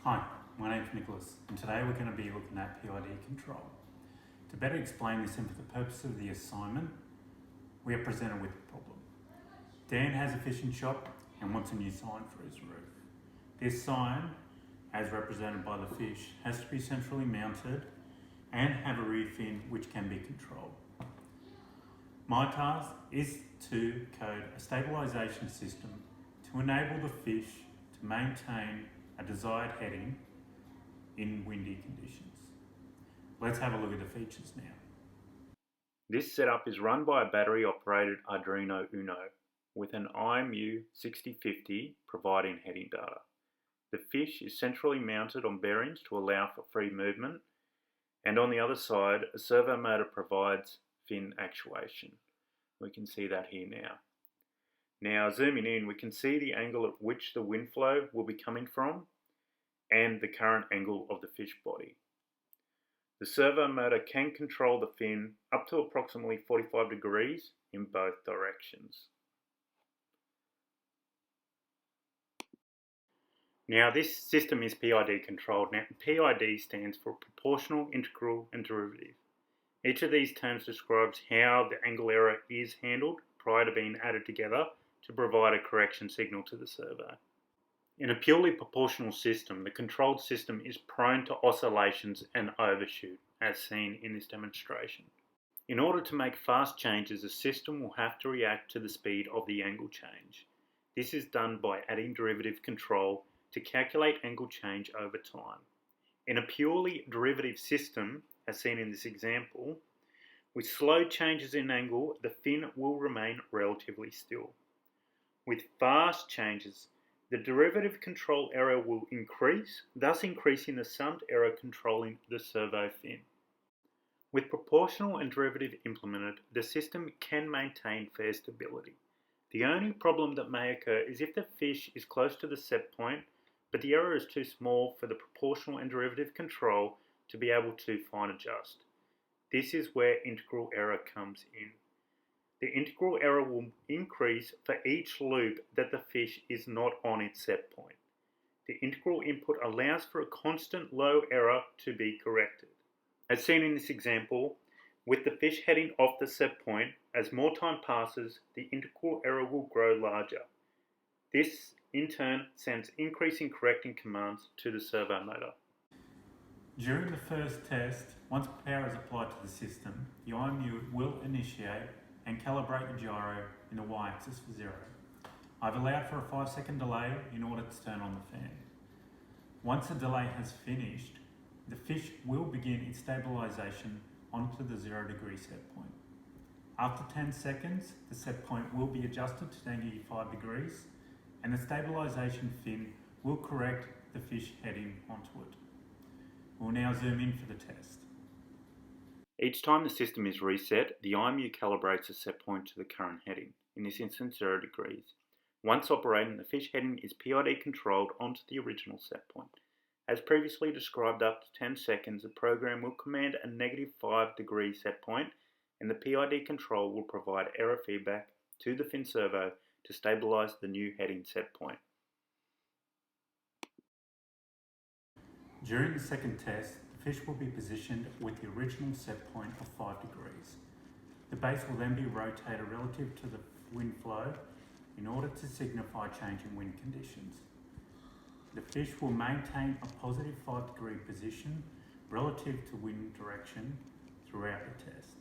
Hi, my name's Nicholas, and today we're going to be looking at PID control. To better explain this and for the purpose of the assignment, we are presented with a problem. Dan has a fishing shop and wants a new sign for his roof. This sign, as represented by the fish, has to be centrally mounted and have a rear fin which can be controlled. My task is to code a stabilisation system to enable the fish to maintain a desired heading in windy conditions. Let's have a look at the features now. This setup is run by a battery operated Arduino Uno with an MEC2406 providing heading data. The fish is centrally mounted on bearings to allow for free movement, and on the other side a servo motor provides fin actuation. We can see that here now. Now zooming in, we can see the angle at which the wind flow will be coming from and the current angle of the fish body. The servo motor can control the fin up to approximately 45 degrees in both directions. Now this system is PID controlled. Now PID stands for proportional, integral and derivative. Each of these terms describes how the angle error is handled prior to being added together to provide a correction signal to the servo. In a purely proportional system, the controlled system is prone to oscillations and overshoot, as seen in this demonstration. In order to make fast changes, the system will have to react to the speed of the angle change. This is done by adding derivative control to calculate angle change over time. In a purely derivative system, as seen in this example, with slow changes in angle, the fin will remain relatively still. With fast changes, the derivative control error will increase, thus increasing the summed error controlling the servo fin. With proportional and derivative implemented, the system can maintain fair stability. The only problem that may occur is if the fish is close to the set point, but the error is too small for the proportional and derivative control to be able to fine adjust. This is where integral error comes in. The integral error will increase for each loop that the fish is not on its set point. The integral input allows for a constant low error to be corrected. As seen in this example, with the fish heading off the set point, as more time passes, the integral error will grow larger. This, in turn, sends increasing correcting commands to the servo motor. During the first test, once power is applied to the system, the IMU will initiate and calibrate the gyro in the y-axis for 0. I've allowed for a 5-second delay in order to turn on the fan. Once the delay has finished, the fish will begin its stabilisation onto the 0-degree set point. After 10 seconds, the set point will be adjusted to -5 degrees and the stabilisation fin will correct the fish heading onto it. We'll now zoom in for the test. Each time the system is reset, the IMU calibrates the set point to the current heading, in this instance 0 degrees. Once operating, the fish heading is PID controlled onto the original set point. As previously described, after 10 seconds, the program will command a -5 degree set point and the PID control will provide error feedback to the fin servo to stabilise the new heading set point. During the second test, the fish will be positioned with the original set point of 5 degrees. The base will then be rotated relative to the wind flow in order to signify changing wind conditions. The fish will maintain a positive 5-degree position relative to wind direction throughout the test.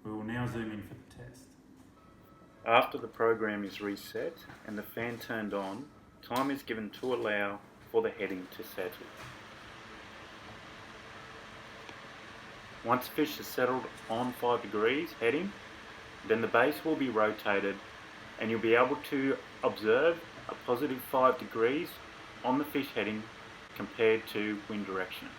We will now zoom in for the test. After the program is reset and the fan turned on, time is given to allow for the heading to settle. Once fish is settled on 5 degrees heading, then the base will be rotated and you'll be able to observe a positive 5 degrees on the fish heading compared to wind direction.